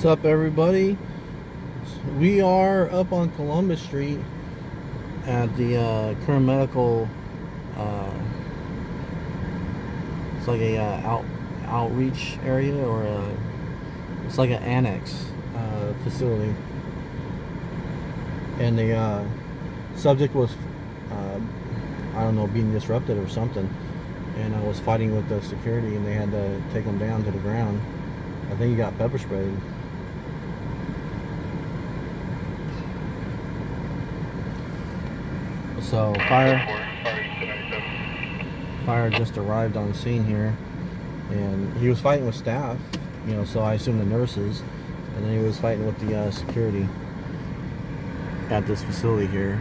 What's up, everybody? We are up on Columbus Street at the current medical. It's like a outreach area, or it's like an annex facility, and the subject was I don't know, being disrupted or something, and I was fighting with the security, and they had to take him down to the ground. I think he got pepper sprayed. So fire just arrived on scene here, and he was fighting with staff, so I assume the nurses, and then he was fighting with the security at this facility here.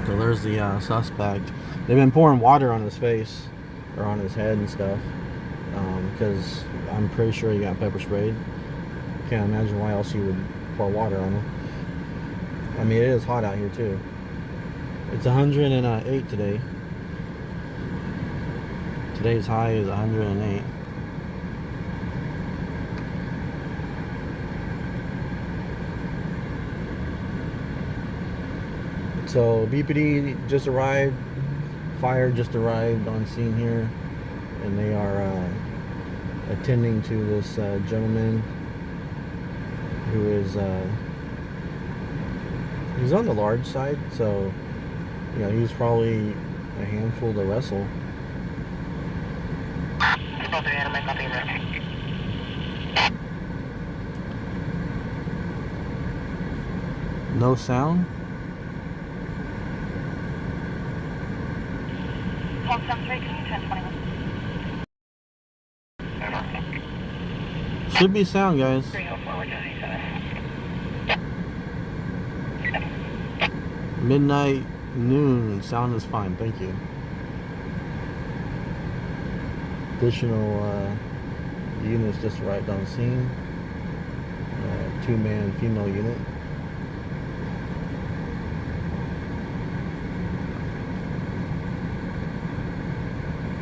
So there's the suspect. They've been pouring water on his face, or on his head and stuff, because I'm pretty sure he got pepper sprayed. Can't imagine why else you would pour water on him. I mean, it is hot out here too. It's 108 today. Today's high is 108. So BPD just arrived, fire just arrived on scene here, and they are attending to this gentleman who is he's on the large side, so he's probably a handful to wrestle. No sound? Should be sound, guys. Midnight, noon, sound is fine, thank you. Additional units just arrived on scene. 2-man female unit.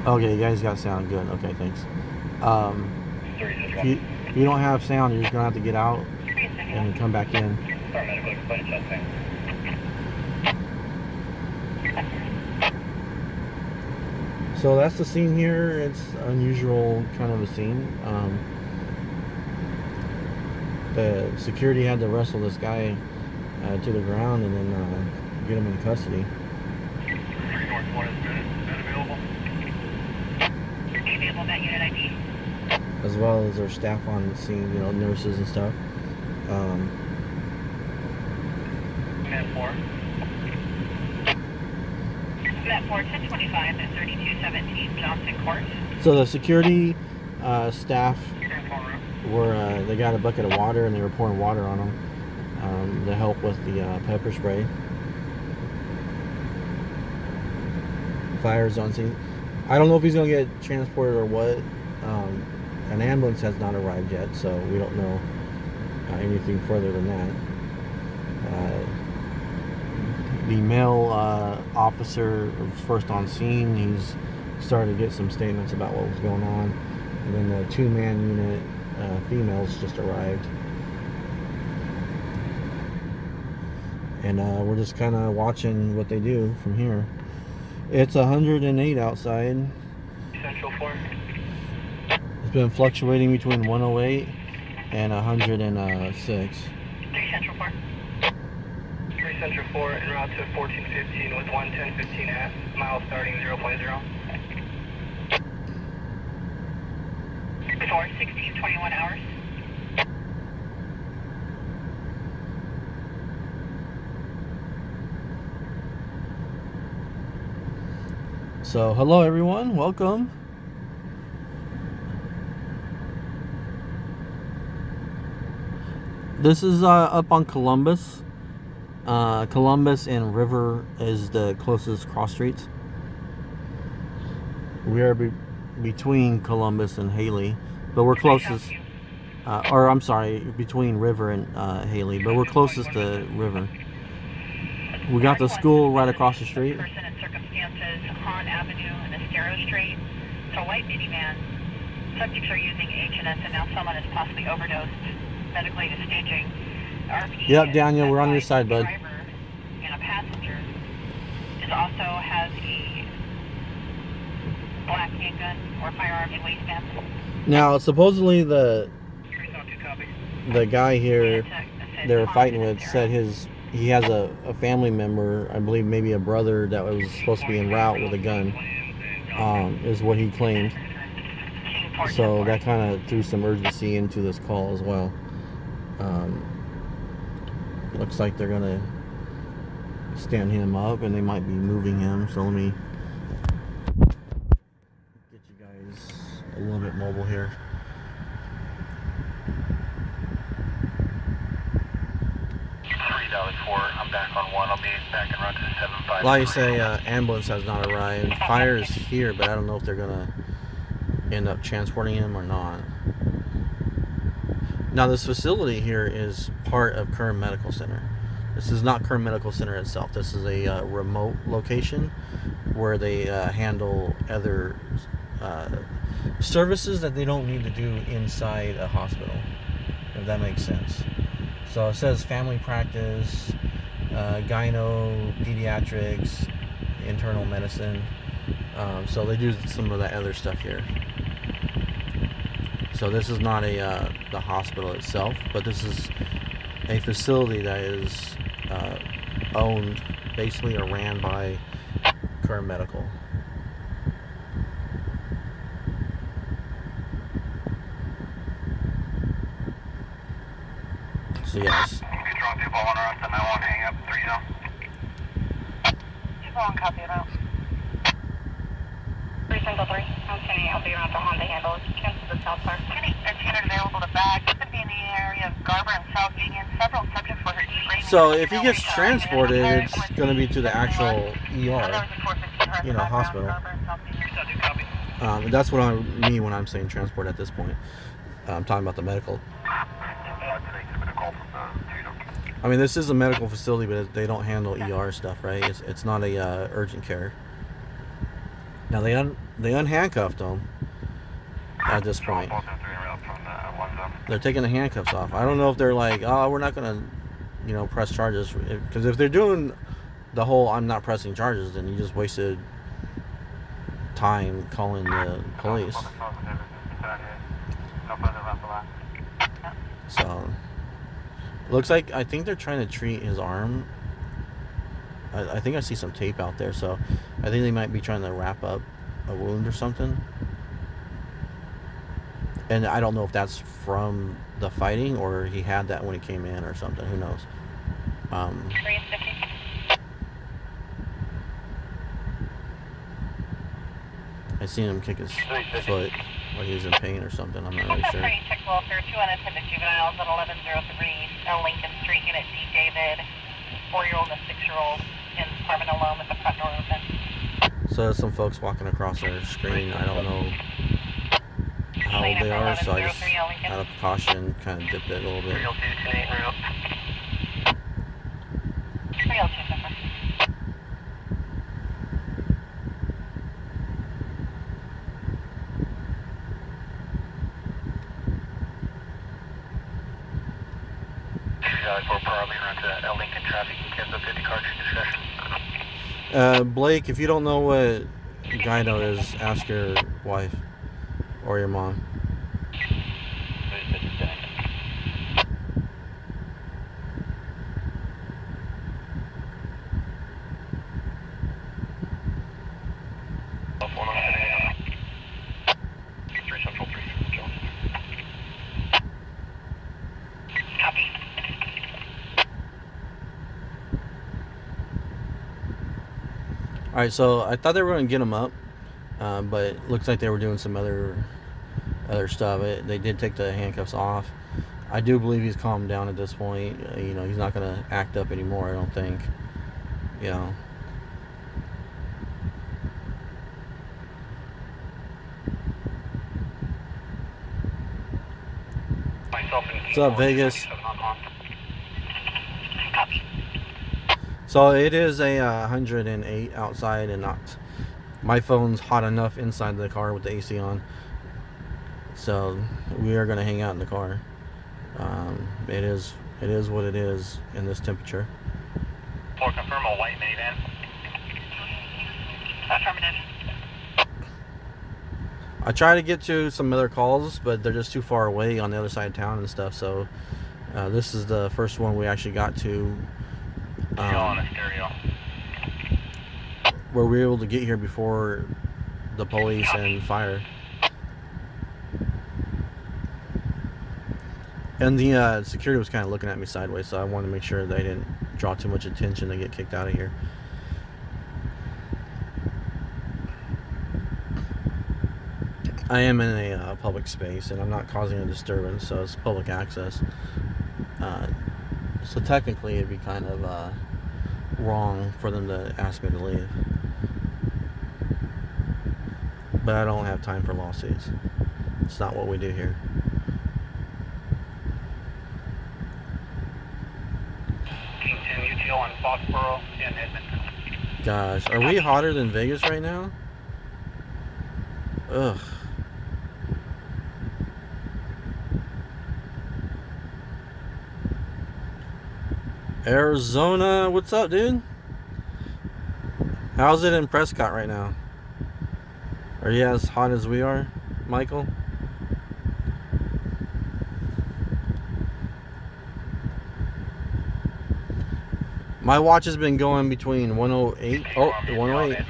Okay, you guys got sound, good. Okay, thanks. If you don't have sound, you're just gonna have to get out and come back in. So that's the scene here. It's unusual kind of a scene. The security had to wrestle this guy to the ground and then get him in custody. As well as their staff on the scene, nurses and stuff. Met 1025 at 3217 Johnson Court. So the security staff they got a bucket of water, and they were pouring water on them to help with the pepper spray. Fire's on scene. I don't know if he's gonna get transported or what. An ambulance has not arrived yet, so we don't know anything further than that. The male officer was first on scene. He's started to get some statements about what was going on, and then the 2-man unit females just arrived, and we're just kind of watching what they do from here. It's 108 outside. Central 4. It's been fluctuating between 108 and 106. 3 Central 4. 3 Central 4 en route to 1415 with 11015 at mile starting 0.0. 4 1621 hours. So hello everyone, welcome. This is up on Columbus. Columbus and River is the closest cross streets. We are between Columbus and Haley, but we're closest. Or I'm sorry, between River and Haley, but we're closest to River. We got the school right across the street. Person and circumstances on Avenue and Estero Street. So white minivan. Subjects are using HNS and now someone has possibly overdosed. Medical aid is staging. RP Yep, Daniel, we're on your side, bud. Driver and a passenger is also has a black handgun or firearm in waistband. Now, supposedly the guy here they were fighting with said he has a family member, I believe maybe a brother, that was supposed to be en route with a gun, is what he claimed. So that kind of threw some urgency into this call as well. Looks like they're going to stand him up and they might be moving him. So let me get you guys a little bit mobile here. I'm back on 1. I'll be back en route to 75. Like you say, ambulance has not arrived. Fire is here, but I don't know if they're going to end up transporting him or not. Now, this facility here is part of Kern Medical Center. This is not Kern Medical Center itself. This is a remote location where they handle other services that they don't need to do inside a hospital, if that makes sense. So it says family practice, gyno, pediatrics, internal medicine. So they do some of that other stuff here. So this is not the hospital itself, but this is a facility that is owned basically or ran by Kern Medical. So yes. Control 2 ball on our outside, I won't hang up 3 zone. 2 ball on copy about. 3 single 3. I'm sending out the around the Honda handle. Cancel the South Park. Kenny, there's unit available to back. This would be in the area of Garber and South Union. Several subjects were hurt. So if he gets transported, it's going to be to the actual ER, hospital. That's what I mean when I'm saying transport at this point. I'm talking about the medical. I mean, this is a medical facility, but they don't handle ER stuff, right? It's not a urgent care. Now they unhandcuffed him at this point. They're taking the handcuffs off. I don't know if they're like, oh, we're not gonna, press charges, because if they're doing the whole I'm not pressing charges, then you just wasted time calling the police. So looks like I think they're trying to treat his arm. I think I see some tape out there, so I think they might be trying to wrap up a wound or something. And I don't know if that's from the fighting or he had that when he came in or something. Who knows? I seen him kick his foot like he was in pain or something. I'm not really sure. Check welfare, 2 unattended juveniles at 1103 Lincoln Street, Unit D. David, 4-year-old and 6-year-old in apartment alone with the front door open. So there's some folks walking across our screen. I don't know how old they are, so I just, out of precaution, kind of dipped it a little bit. 302, Lincoln traffic, cancel 50 cartridge discussion. Blake, if you don't know what gyno is, ask your wife or your mom. Alright, so I thought they were going to get him up, but it looks like they were doing some other stuff. They did take the handcuffs off. I do believe he's calmed down at this point. He's not going to act up anymore, I don't think. What's up, Vegas? So it is a 108 outside and not my phone's hot enough inside the car with the AC on. So we are going to hang out in the car. It is what it is in this temperature. For confirm a white minivan. Affirmative. I try to get to some other calls, but they're just too far away on the other side of town and stuff. So this is the first one we actually got to. On a stereo. Where we were able to get here before the police and fire. And the security was kind of looking at me sideways, so I wanted to make sure they didn't draw too much attention to get kicked out of here. I am in a public space, and I'm not causing a disturbance, so it's public access. So technically, it'd be kind of wrong for them to ask me to leave. But I don't have time for lawsuits. It's not what we do here. King 10 UTO on Foxborough and Edmonton. Gosh, are we hotter than Vegas right now? Ugh. Arizona, what's up, dude? How's it in Prescott right now? Are you as hot as we are, Michael? My watch has been going between 108, 108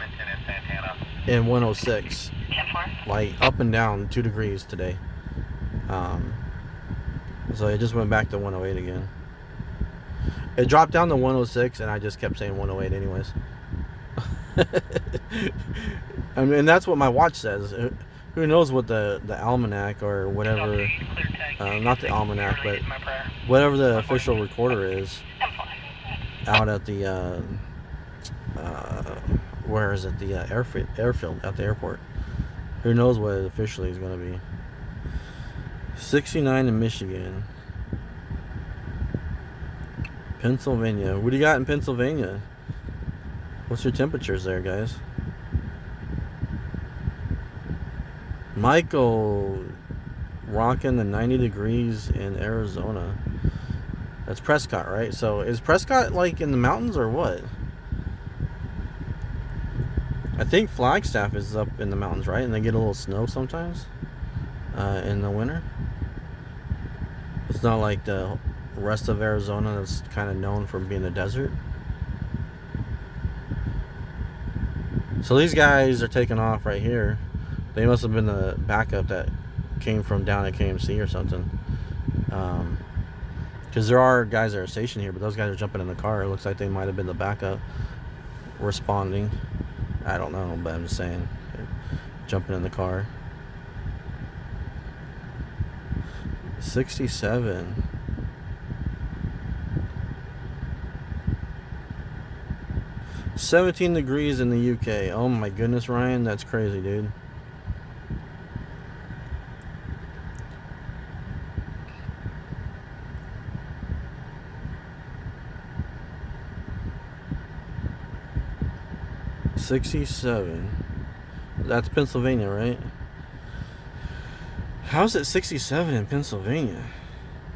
and 106. Like up and down 2 degrees today. So it just went back to 108 again. It dropped down to 106 and I just kept saying 108 anyways. I mean, that's what my watch says. Who knows what the almanac or whatever, not the almanac, but whatever the official recorder is out at the, where is it, the airfield at the airport. Who knows what it officially is going to be. 69 in Michigan. Pennsylvania. What do you got in Pennsylvania? What's your temperatures there, guys? Michael rocking the 90 degrees in Arizona. That's Prescott, right? So is Prescott like in the mountains or what? I think Flagstaff is up in the mountains, right? And they get a little snow sometimes in the winter. It's not like the rest of Arizona that's kind of known for being a desert. So these guys are taking off right here. They must have been the backup that came from down at KMC or something. Because there are guys that are stationed here, but those guys are jumping in the car. It looks like they might have been the backup responding. I don't know, but I'm just saying. Jumping in the car. 67. $17 degrees in the UK. Oh my goodness, Ryan, that's crazy, dude. $67. That's Pennsylvania, right? How's it 67 in Pennsylvania?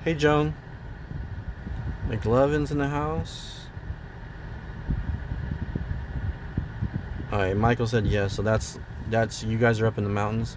Hey, Joan. McLovin's in the house. Alright, Michael said yes, so that's you guys are up in the mountains.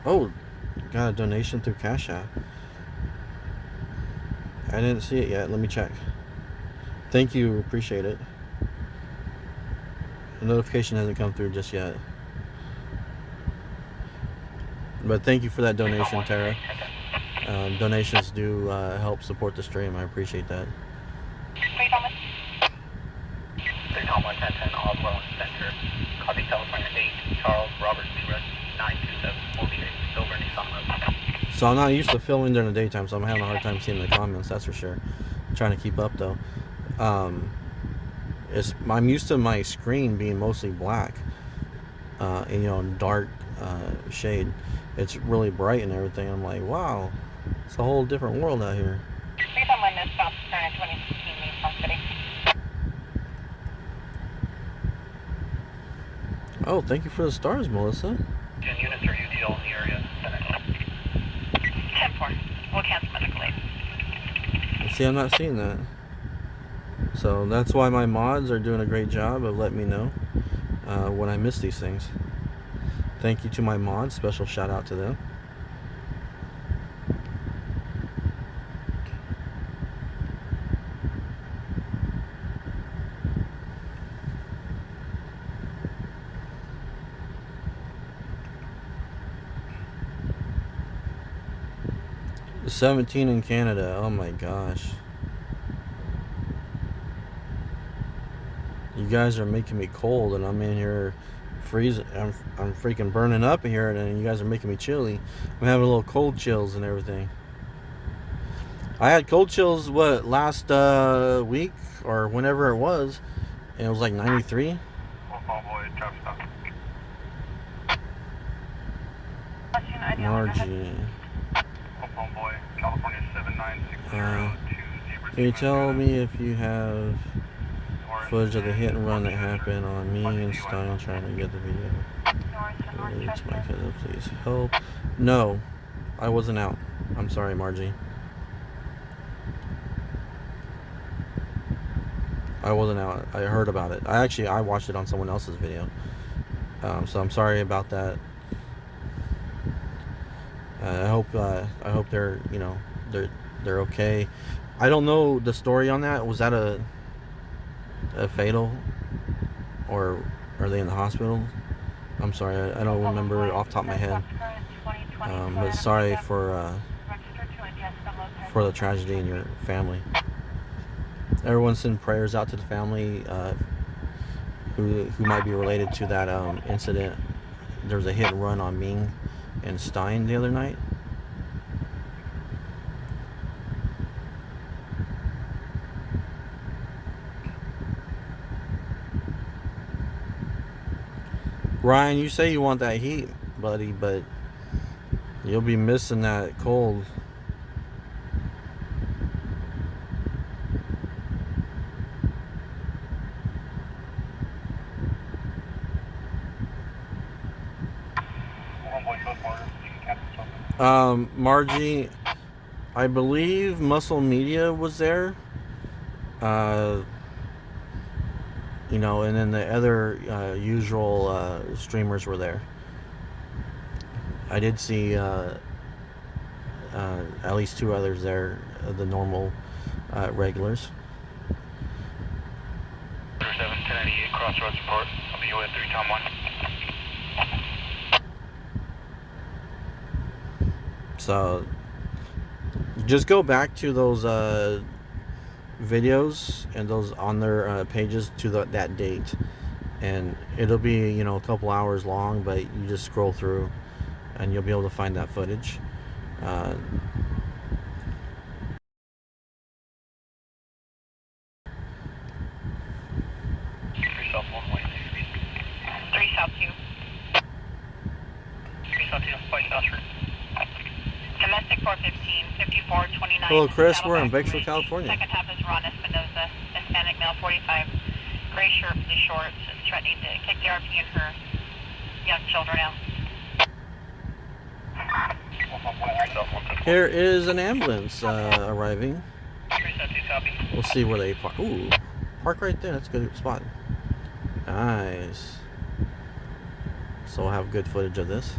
Oh, got a donation through Cash App. I didn't see it yet. Let me check. Thank you. Appreciate it. The notification hasn't come through just yet. But thank you for that donation, Tara. Donations do help support the stream. I appreciate that. Oslo Center. Copy California 8, Charles Robert Stewart, 927 Silver Nissan. So I'm not used to filming during the daytime, so I'm having a hard time seeing the comments, that's for sure. I'm trying to keep up though. I'm used to my screen being mostly black, and dark shade. It's really bright and everything. I'm like, wow, it's a whole different world out here. Please on my missed stop current 2016 Main City. Oh, thank you for the stars, Melissa. 10 units are UTL in the area. 10-4. We'll cancel medical aid. See, I'm not seeing that. So that's why my mods are doing a great job of letting me know when I miss these things. Thank you to my mods. Special shout out to them. The 17 in Canada. Oh my gosh. You guys are making me cold, and I'm in here freezing. I'm freaking burning up here, and you guys are making me chilly. I'm having a little cold chills and everything. I had cold chills last week or whenever it was, and it was like 93. Margie. Can you tell me if you have footage of the hit and run that happened on me and Stein trying to get the video? Please help. No, I wasn't out. I'm sorry, Margie. I wasn't out. I heard about it. I watched it on someone else's video. So I'm sorry about that. I hope they're they're okay. I don't know the story on that. Was that a fatal, or are they in the hospital? I'm sorry, I don't remember off the top of my head. But sorry for the tragedy in your family. Everyone send prayers out to the family who might be related to that incident. There was a hit and run on Ming and Stein the other night. Ryan, you say you want that heat, buddy, but you'll be missing that cold. Margie, I believe Muscle Media was there. And then the other usual streamers were there. I did see at least two others there, the normal regulars. 1098 Crossroads Report. I'll be away at 3 Tom 1. So just go back to those videos and those on their pages to that date, and it'll be a couple hours long, but you just scroll through and you'll be able to find that footage. 3 South 2. 3 South 2, White Southford. Domestic 415, 5429. Hello, Chris. We're in Bakersfield, California. Second half is Ron Espinoza, Hispanic male, 45, gray shirt, blue shorts, is threatening to kick the RP and her young children out. Here is an ambulance arriving. We'll see where they park. Ooh, park right there. That's a good spot. Nice. So we'll have good footage of this.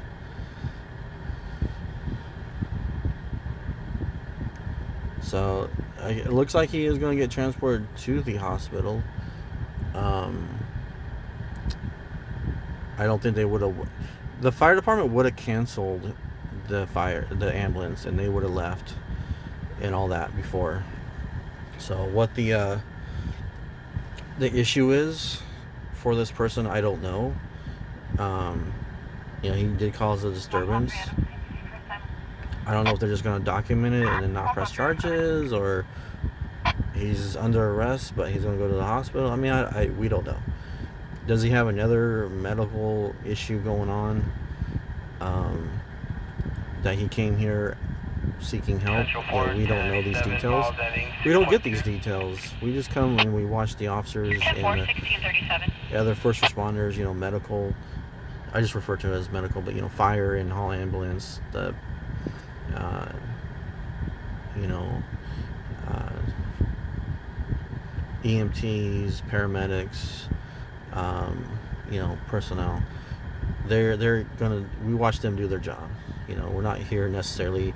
So it looks like he is going to get transported to the hospital. I don't think they would have. The fire department would have canceled the ambulance, and they would have left and all that before. So what the issue is for this person, I don't know. He did cause a disturbance. I don't know if they're just going to document it and then not press charges, or he's under arrest but he's going to go to the hospital. I mean, we don't know. Does he have another medical issue going on that he came here seeking help? We don't know these details. We don't get these details. We just come and we watch the officers and the other first responders, medical. I just refer to it as medical, but fire and hall ambulance, the EMTs, paramedics, personnel. They're gonna. We watch them do their job. We're not here necessarily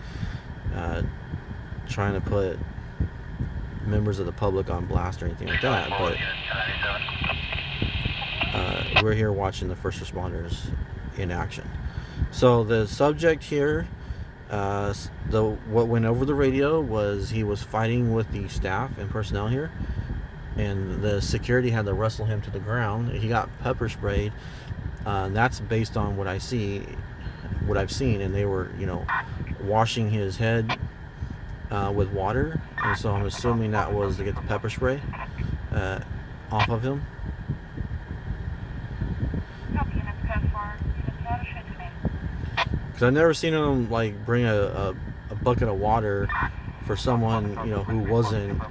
trying to put members of the public on blast or anything like that, but we're here watching the first responders in action. So the subject here, what went over the radio was he was fighting with the staff and personnel here, and the security had to wrestle him to the ground. He got pepper sprayed. That's based on what I've seen, and they were, washing his head with water, and so I'm assuming that was to get the pepper spray off of him. Because I've never seen him bring a bucket of water for someone who wasn't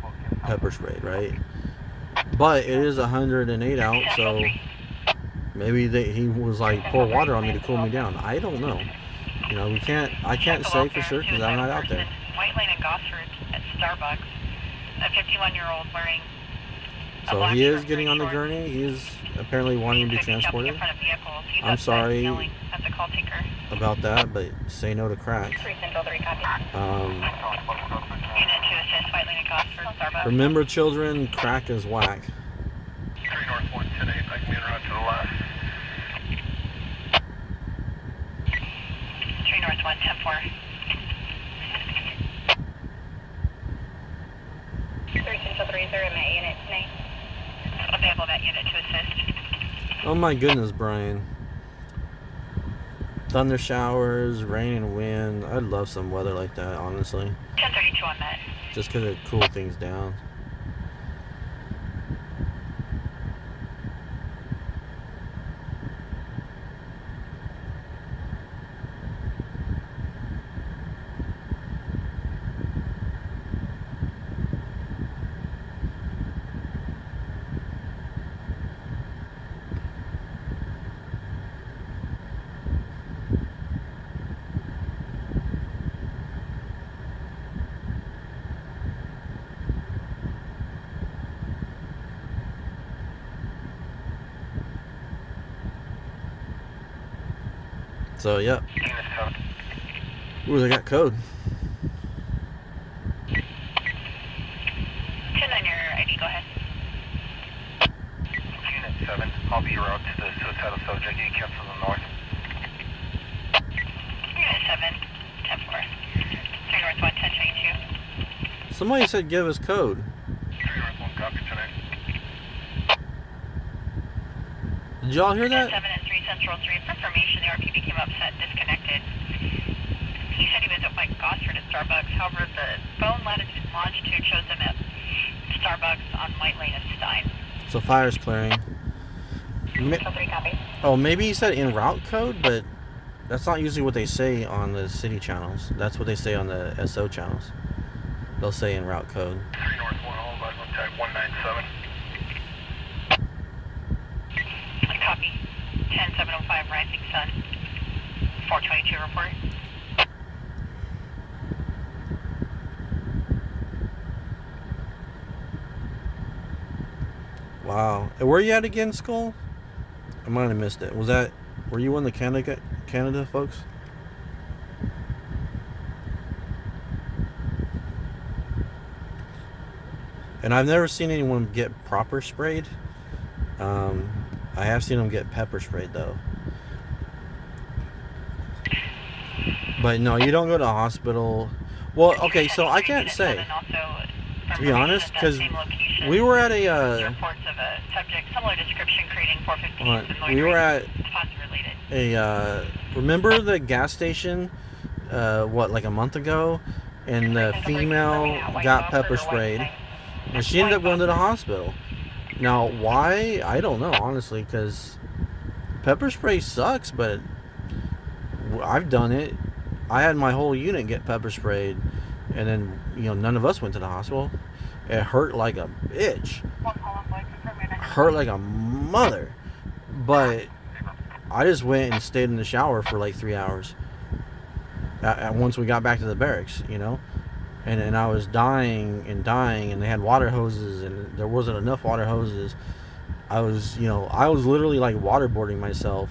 pepper sprayed, right? But it is 108 out, so maybe he was pour water on me to cool me down. I don't know. I can't say for sure because I'm not out there. White Lane and Gosford at Starbucks. A 51-year-old wearing. So he is getting on the gurney. He is apparently wanting to be transported. I'm sorry about that, but say no to crack. Remember, children, crack is whack. 3 North 110-8, I can be en route to the left. 3 North 110-4. 3 Central 30, Met Unit, Nate. Available Met Unit to assist. Oh my goodness, Brian. Thunder showers, rain and wind. I'd love some weather like that, honestly. 1032 on Met. Just because it cool things down. So, yep. Ooh, they got code. 10 on your ID, go ahead. Unit 7, I'll be en route to the suicidal subject in Kempsville in the north. Unit 7, 10-4. 3 North 110, change you. Somebody said give us code. 3 North 1, copy tonight. Did y'all hear that? 7 and 3 Central 3. For information, the RPB came up, set disconnected. He said he was at Gosford at Starbucks. However, the phone longitude shows him at Starbucks on White Lane and Stein. So fire's clearing. Central 3, copy. Oh, maybe he said en route code, but that's not usually what they say on the city channels. That's what they say on the SO channels. They'll say en route code. 3 North 1, hold on, contact 197. Copy. 10705 Rising Sun. 422 report. Wow. And where you at again, Skull? I might have missed it. Were you on the Canada folks? And I've never seen anyone get proper sprayed. I have seen them get pepper sprayed though. But no, you don't go to a hospital. Well, okay, so I can't say, to be honest, because we were at we were at a remember the gas station what, like a month ago, and the female got pepper sprayed, and she ended up going to the hospital. Now, why? I don't know, honestly, because pepper spray sucks, but I've done it. I had my whole unit get pepper sprayed, and then, none of us went to the hospital. It hurt like a bitch. Hurt like a mother. But I just went and stayed in the shower for like 3 hours. Once we got back to the barracks, and I was dying, and they had water hoses, and there wasn't enough water hoses. I was literally like waterboarding myself,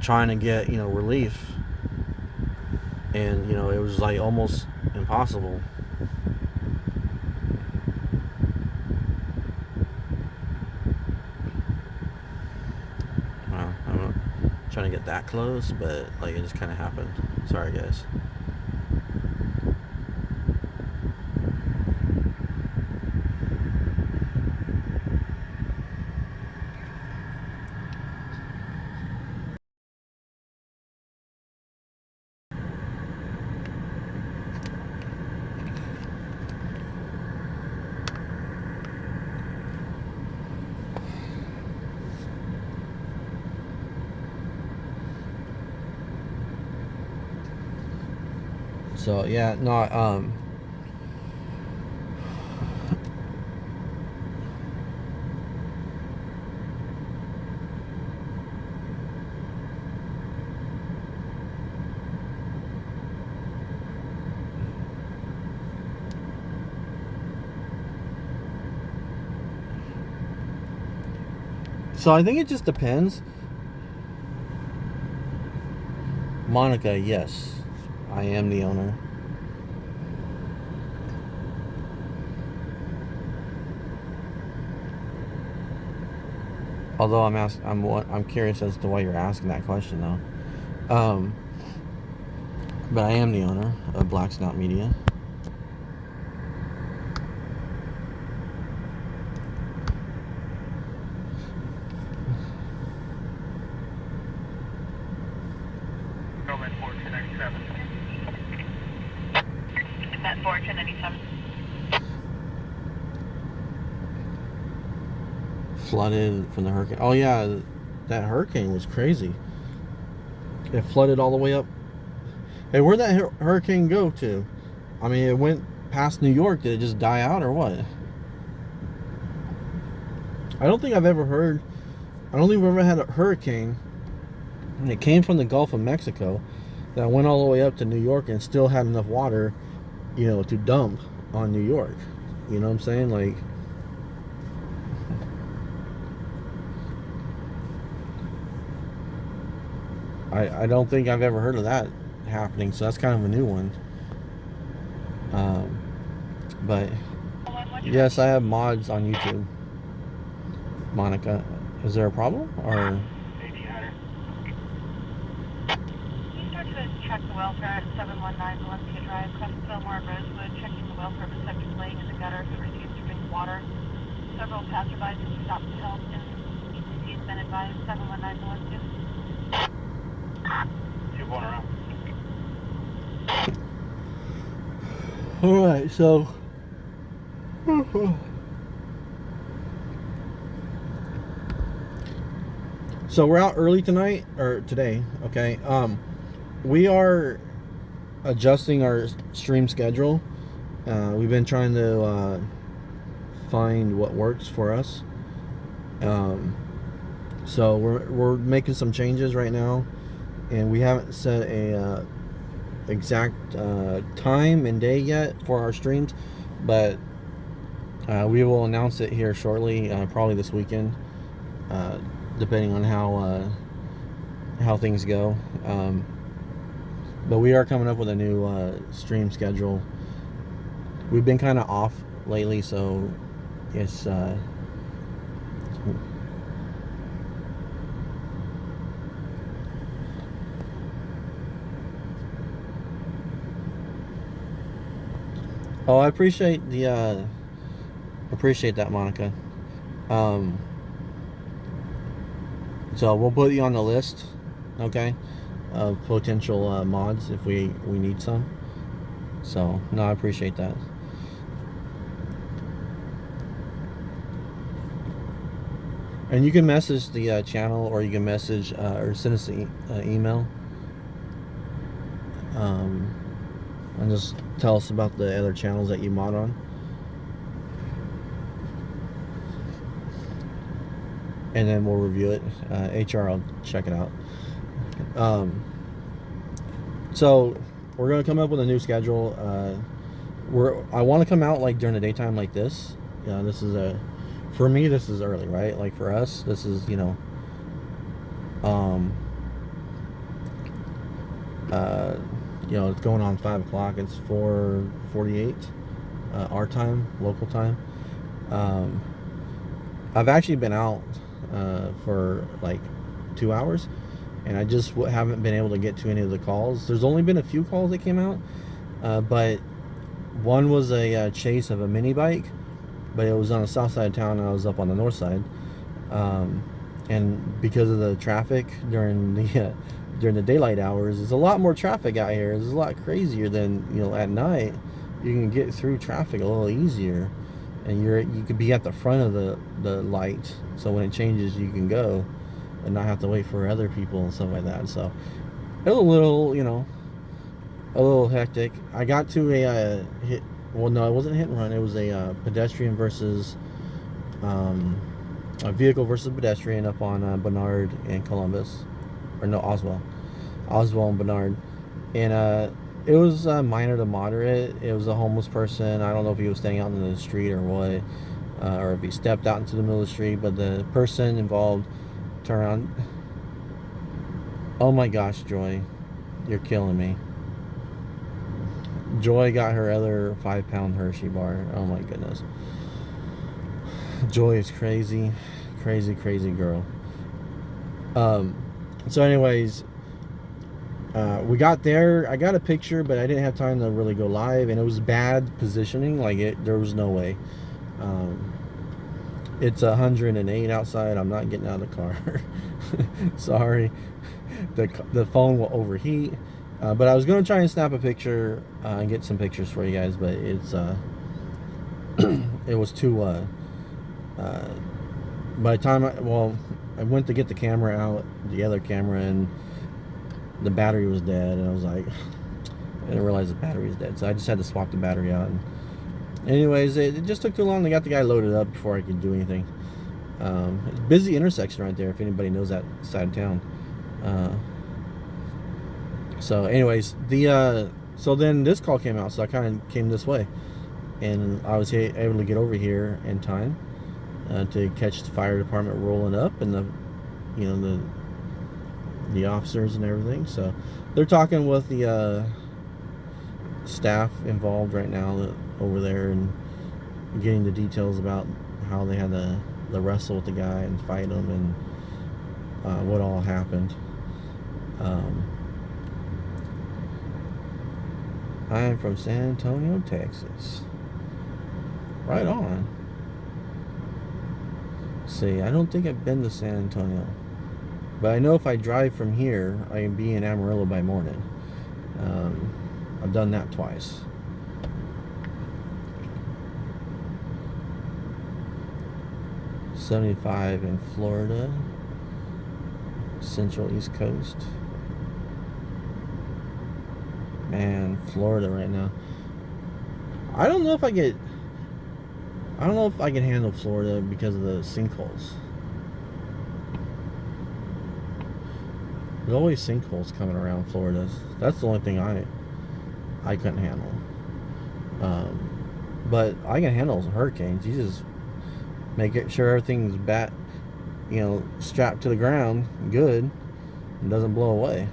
trying to get, relief, and it was like almost impossible. Well, I'm not trying to get that close, but like it just kind of happened. Sorry, guys. So yeah, no, so I think it just depends. Monica, yes, I am the owner. Although I'm curious as to why you're asking that question, though. But I am the owner of Black Snout Media. Met 497. Flooded from the hurricane. Oh yeah, that hurricane was crazy. It flooded all the way up. Hey, where'd that hurricane go to? I mean, it went past New York. Did it just die out or what? I don't think I've ever had a hurricane, and it came from the Gulf of Mexico, that went all the way up to New York and still had enough water, to dump on New York. You know what I'm saying? Like, I don't think I've ever heard of that happening, so that's kind of a new one. But yes, I have mods on YouTube. Monica, is there a problem or? Check the welfare at 719 Valencia Drive, Crest Fillmore, Rosewood, checking the welfare of a subject laying in the gutter who refused to drink water. Several passersby have stopped to help, and ECC has been advised. 719 Valencia. You're going around. Alright, so we're out early tonight, or today, okay? We are adjusting our stream schedule. We've been trying to find what works for us. So we're making some changes right now, and we haven't set a exact time and day yet for our streams, but we will announce it here shortly, probably this weekend, depending on how things go. But we are coming up with a new stream schedule. We've been kind of off lately, so it's oh, I appreciate that, Monica. So we'll put you on the list, okay? of potential mods if we need some. So no, I appreciate that. And you can message the channel, or you can message or send us an email, and just tell us about the other channels that you mod on. And then we'll review it. HR, I'll check it out. So we're gonna come up with a new schedule. I want to come out like during the daytime like this. This is for me, this is early, right? Like for us, this is, you know, it's going on 5 o'clock. It's 4:48 our time, local time. I've actually been out for like 2 hours, and I just haven't been able to get to any of the calls. There's only been a few calls that came out, but one was a chase of a mini bike, but it was on the south side of town and I was up on the north side, and because of the traffic during the daylight hours, there's a lot more traffic out here. It's a lot crazier than, you know, at night. You can get through traffic a little easier, and you could be at the front of the light, so when it changes you can go and not have to wait for other people and stuff like that. So it was a little, you know, a little hectic. I got to a hit. Well, no, it wasn't a hit and run. It was a pedestrian versus a vehicle versus pedestrian up on Bernard and Columbus, or no, Oswell and Bernard, and it was minor to moderate. It was a homeless person. I don't know if he was standing out in the street or what, or if he stepped out into the middle of the street, but the person involved turned around. Oh my gosh, Joy, you're killing me. Joy got her other 5-pound Hershey bar. Oh my goodness. Joy is crazy girl. So anyways, we got there. I got a picture, but I didn't have time to really go live, and it was bad positioning. Like there was no way. It's 108 outside. I'm not getting out of the car. Sorry. The phone will overheat. But I was going to try and snap a picture and get some pictures for you guys, but it's it was too by the time I went to get the camera out, the other camera, and the battery was dead, and I was like, I didn't realize the battery was dead, so I just had to swap the battery out. And anyways, it just took too long to get the guy loaded up before I could do anything. It's a busy intersection right there, if anybody knows that side of town. So anyways, so then this call came out, so I kind of came this way, and I was able to get over here in time to catch the fire department rolling up, and the officers and everything. So they're talking with the staff involved right now over there, and getting the details about how they had to wrestle with the guy and fight him, and what all happened. I am from San Antonio, Texas. Right on. See, I don't think I've been to San Antonio, but I know if I drive from here, I can be in Amarillo by morning. I've done that twice. .75 in Florida, Central East Coast. Man, Florida right now. I don't know if I can handle Florida because of the sinkholes. There's always sinkholes coming around Florida. That's the only thing I couldn't handle. But I can handle hurricanes. You just make sure everything's strapped to the ground good and doesn't blow away.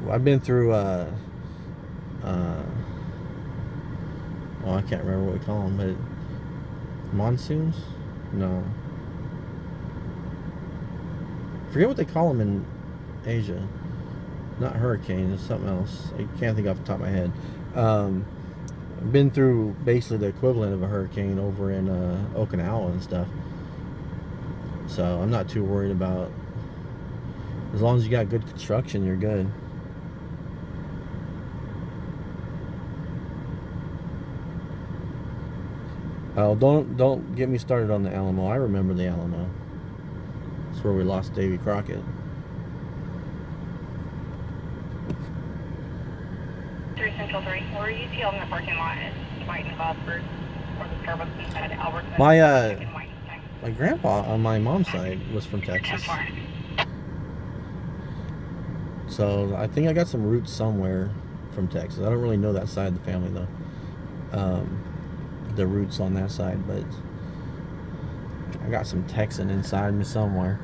I've been through well, I can't remember what we call them, but monsoons? No, forget what they call them in Asia. Not hurricanes, it's something else. I can't think off the top of my head. I've been through basically the equivalent of a hurricane over in Okinawa and stuff, so I'm not too worried about As long as you got good construction, you're good. Oh, don't get me started on the Alamo. I remember the Alamo. That's where we lost Davy Crockett. 3 Central 3. Where you see in the parking lot is White and Gosford, or the Starbucks inside Albertson. My grandpa on my mom's side was from Texas. So I think I got some roots somewhere from Texas. I don't really know that side of the family though. The roots on that side, but I got some Texan inside me somewhere.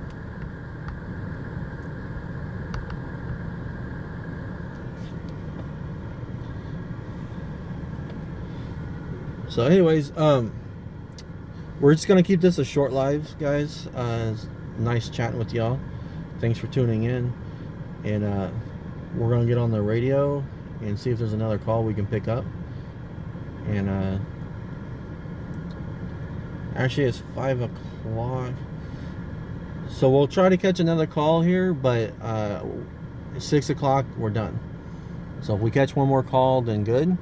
So anyways, we're just gonna keep this a short live, guys. Nice chatting with y'all. Thanks for tuning in, and we're gonna get on the radio and see if there's another call we can pick up. And actually it's 5 o'clock, so we'll try to catch another call here, but 6 o'clock we're done. So if we catch one more call, then good.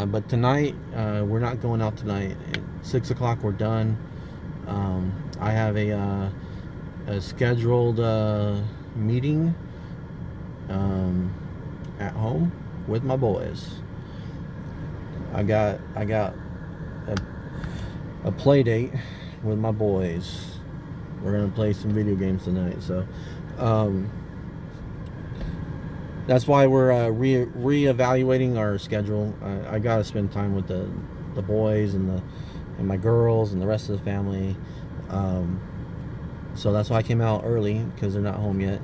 But tonight we're not going out tonight. At 6 o'clock we're done. I have a scheduled meeting at home with my boys. I got a play date with my boys. We're gonna play some video games tonight, so that's why we're reevaluating our schedule. I gotta spend time with the boys and my girls and the rest of the family. So that's why I came out early, because they're not home yet.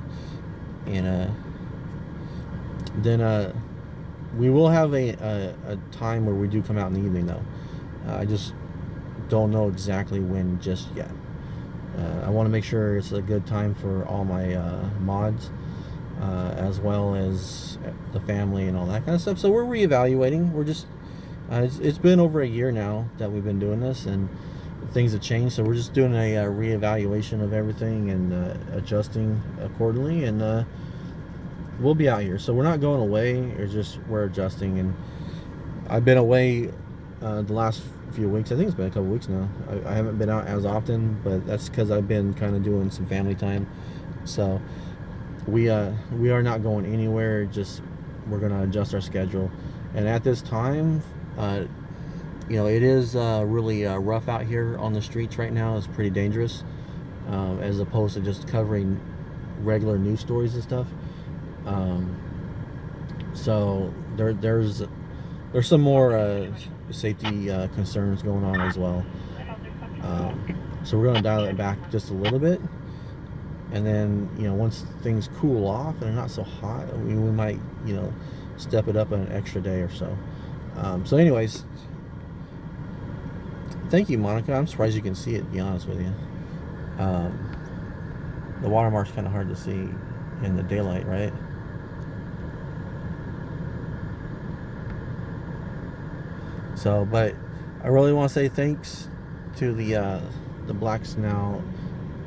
And then we will have a time where we do come out in the evening though. I just don't know exactly when just yet. I want to make sure it's a good time for all my mods, as well as the family and all that kind of stuff. So we're reevaluating. We're just it's been over a year now that we've been doing this, and things have changed, so we're just doing a reevaluation of everything and adjusting accordingly, and we'll be out here. So we're not going away, we're adjusting. And I've been away the last few weeks. I think it's been a couple weeks now. I haven't been out as often, but that's because I've been kind of doing some family time. So we are not going anywhere. Just we're going to adjust our schedule. And at this time, you know, it is really rough out here on the streets right now. It's pretty dangerous, as opposed to just covering regular news stories and stuff. So there's some more safety concerns going on as well. So we're going to dial it back just a little bit, and then, you know, once things cool off and they're not so hot, we might, you know, step it up an extra day or so. So anyways, thank you, Monica. I'm surprised you can see it, to be honest with you. The watermark's kind of hard to see in the daylight, right? So, but I really want to say thanks to the Black Snout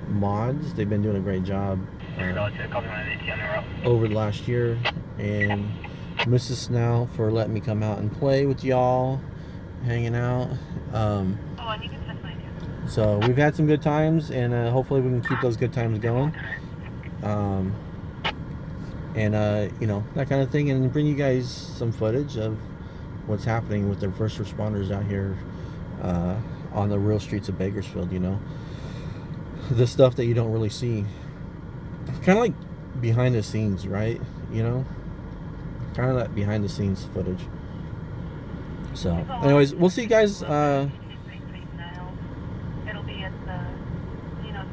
mods. They've been doing a great job over the last year, and Mrs. Snout for letting me come out and play with y'all, hanging out. So we've had some good times, and hopefully we can keep those good times going. And you know, that kind of thing, and bring you guys some footage of what's happening with the first responders out here on the real streets of Bakersfield. You know, the stuff that you don't really see, kind of like behind the scenes, right? You know, kind of that behind the scenes footage. So anyways, we'll see you guys. It'll be at the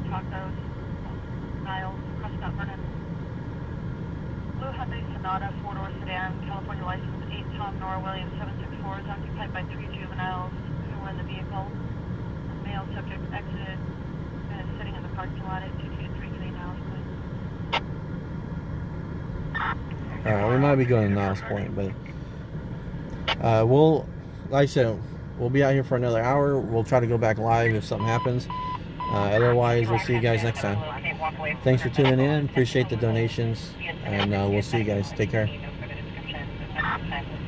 Tacos, Niles, Prescott Vernon. Blue Hyundai Sonata, 4-door sedan, California license, 8 Tom Nora Williams 764, is occupied by 3 juveniles who were in the vehicle. The male subject exited and is sitting in the parking lot at 2233 Niles Point. We might be going to Niles Point, but we'll, like I said, we'll be out here for another hour. We'll try to go back live if something happens. Otherwise, we'll see you guys next time. walk away. Thanks for tuning in. Appreciate the donations, and we'll see you guys. Take care. No further description.